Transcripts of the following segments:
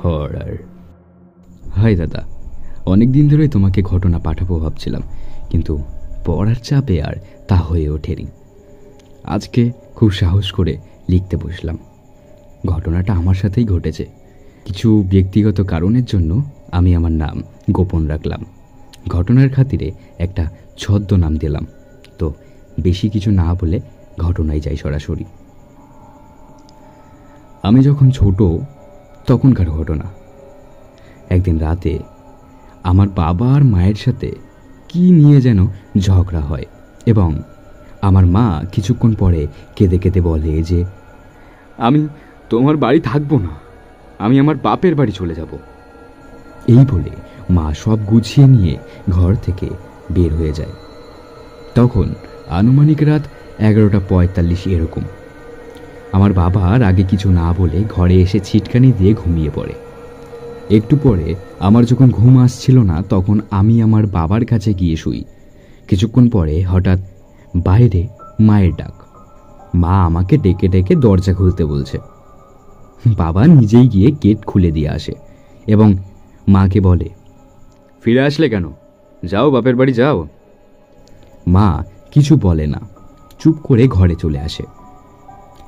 হরার। High দাদা, অনেক দিন ধরে তোমাকে ঘটনা পাঠাবো ভাবছিলাম, কিন্তু পড়ার চাপে আর তা হয়ে ওঠেনি। আজকে খুব সাহস করে লিখতে বসলাম। ঘটনাটা আমার সাথেই ঘটেছে। কিছু ব্যক্তিগত কারণের জন্য আমি আমার নাম গোপন রাখলাম। ঘটনার খাতিরে একটা ছদ্মনাম দিলাম। তো বেশি কিছু না বলে ঘটনায় যাই সরাসরি। আমি যখন ছোট তখনকার ঘটনা। একদিন রাতে আমার বাবা আর মায়ের সাথে কি নিয়ে যেন ঝগড়া হয় এবং আমার মা কিছুক্ষণ পরে কেঁদে কেঁদে বলে যে আমি তোমার বাড়ি থাকবো না, আমি আমার বাপের বাড়ি চলে যাব। এই বলে মা সব গুছিয়ে নিয়ে ঘর থেকে বের হয়ে যায়। তখন আনুমানিক রাত 11:45 এরকম। আমার বাবা আগে কিছু না বলে ঘরে এসে ছিটকানি দিয়ে ঘুমিয়ে পড়ে। একটু পরে আমার যখন ঘুম আসছিল না, তখন আমি আমার বাবার কাছে গিয়ে শুই। কিছুক্ষণ পরে হঠাৎ বাইরে মায়ের ডাক। মা আমাকে ডেকে ডেকে দরজা খুলতে বলছে। বাবা নিজেই গিয়ে গেট খুলে দিয়ে আসে এবং মাকে বলে, ফিরে আসলে কেন? যাও বাপের বাড়ি যাও। মা কিছু বলে না, চুপ করে ঘরে চলে আসে।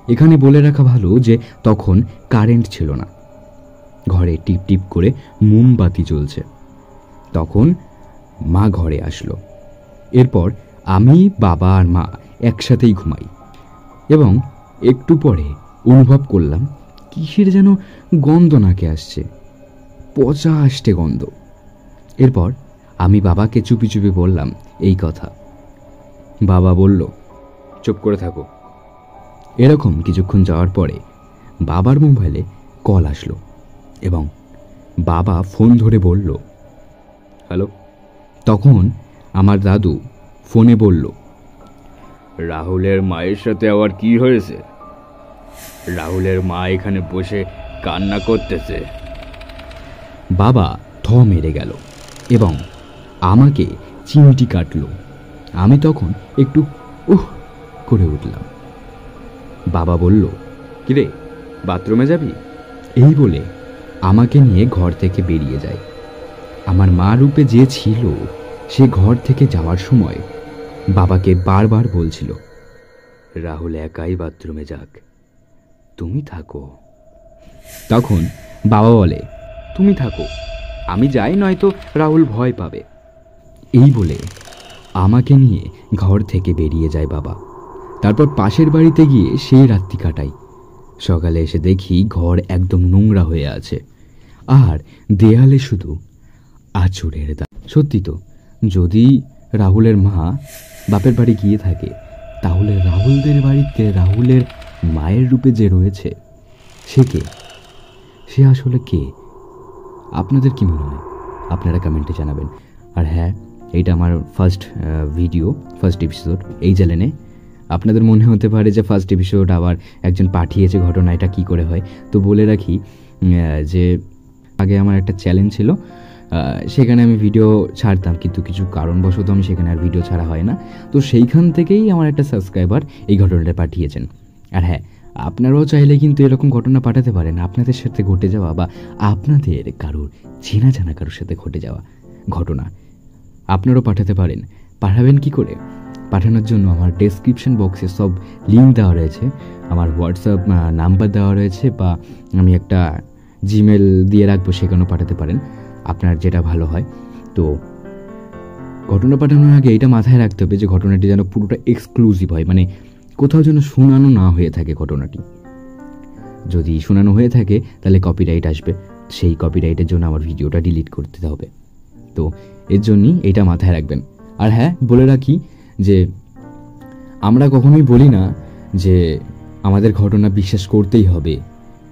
এখানে বলে রাখা ভালো যে তখন কারেন্ট ছিল না। ঘরে টিপ টিপ করে মোমবাতি জ্বলছে। তখন মা ঘরে আসলো। এরপর আমি, বাবা আর মা একসাথেই ঘুমাই এবং একটু পরে অনুভব করলাম কিসের যেন গন্ধ নাকে আসছে, পচা আসতে গন্ধ। এরপর আমি বাবাকে চুপি চুপি বললাম এই কথা। বাবা বলল, চুপ করে থাকো। এরকম কিছুক্ষণ যাওয়ার পরে বাবার মোবাইলে কল আসলো এবং বাবা ফোন ধরে বলল, হ্যালো। তখন আমার দাদু ফোনে বলল, রাহুলের মায়ের সাথে আবার কি হয়েছে? রাহুলের মা এখানে বসে কান্না করতেছে। বাবা থ মেরে গেল এবং আমাকে চিমটি কাটল। আমি তখন একটু উহ করে উঠলাম। বাবা বলল, কিরে বাথরুমে যাবি? এই বলে আমাকে নিয়ে ঘর থেকে বেরিয়ে যায়। আমার মা রূপে যে ছিল সে ঘর থেকে যাওয়ার সময় বাবাকে বারবার বলছিল, রাহুল একাই বাথরুমে যাক, তুমি থাকো। তখন বাবা বলে, তুমি থাকো, আমি যাই, নয়তো রাহুল ভয় পাবে। এই বলে আমাকে নিয়ে ঘর থেকে বেরিয়ে যায় বাবা। তারপর পাশের বাড়িতে গিয়ে সেই রাত্রি কাটাই। সকালে এসে দেখি ঘর একদম নোংরা হয়ে আছে আর দেয়ালে শুধু আঁচড়ের দাগ। সত্যি তো, যদি রাহুলের মা বাপের বাড়ি গিয়ে থাকে, তাহলে রাহুলদের বাড়িতে রাহুলের মায়ের রূপে যে রয়েছে সে কে? সে আসলে কে? আপনাদের কি মনে হয়? আপনারা কমেন্টে জানাবেন। আর হ্যাঁ, এইটা আমার ফার্স্ট এপিসোড এই চ্যানেলে। আপনাদের মনে হতে পারে যে ফার্স্ট এপিসোড আবার একজন পাঠিয়েছে ঘটনা, এটা কী করে হয়? তো বলে রাখি যে আগে আমার একটা চ্যালেঞ্জ ছিল, সেখানে আমি ভিডিও ছাড়তাম, কিন্তু কিছু কারণবশত আমি সেখানে আর ভিডিও ছাড়া হয় না। তো সেইখান থেকেই আমার একটা সাবস্ক্রাইবার এই ঘটনাটা পাঠিয়েছেন। আর হ্যাঁ, আপনারাও চাইলে কিন্তু এরকম ঘটনা পাঠাতে পারেন, আপনাদের সাথে ঘটে যাওয়া বা আপনাদের কারোর চেনা জানা কারোর সাথে ঘটে যাওয়া ঘটনা আপনারাও পাঠাতে পারেন। পাঠাবেন কি করে? পাঠানোর জন্য আমার ডেসক্রিপশন বক্সে সব লিঙ্ক দেওয়া রয়েছে, আমার হোয়াটসঅ্যাপ নাম্বার দেওয়া রয়েছে, বা আমি একটা জিমেল দিয়ে রাখবো, সেখানেও পাঠাতে পারেন, আপনার যেটা ভালো হয়। তো ঘটনা পাঠানোর আগে এটা মাথায় রাখতে হবে যে ঘটনাটি যেন পুরোটা এক্সক্লুসিভ হয়, মানে কোথাও যেন শোনানো না হয়ে থাকে ঘটনাটি। যদি শোনানো হয়ে থাকে তাহলে কপিরাইট আসবে, সেই কপিরাইটের জন্য আমার ভিডিওটা ডিলিট করতে হবে। তো এর জন্যই এটা মাথায় রাখবেন। আর হ্যাঁ, বলে রাখি যে আমরা কখনোই বলি না যে আমাদের ঘটনা বিশ্বাস করতেই হবে।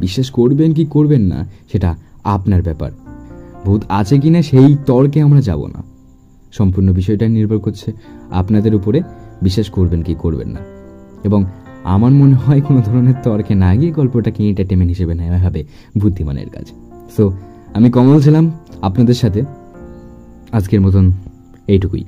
বিশ্বাস করবেন কি করবেন না সেটা আপনার ব্যাপার। ভূত আছে কিনা সেই তর্কে আমরা যাব না, সম্পূর্ণ বিষয়টা নির্ভর করছে আপনাদের উপরে, বিশ্বাস করবেন কি করবেন না। এবং আমার মনে হয় কোনো ধরনের তর্কে না গিয়ে গল্পটাকে এন্টারটেনমেন্ট হিসেবে নেওয়া হবে বুদ্ধিমানের কাজ। সো আমি কমল ছিলাম আপনাদের সাথে, আজকের মতন এইটুকুই।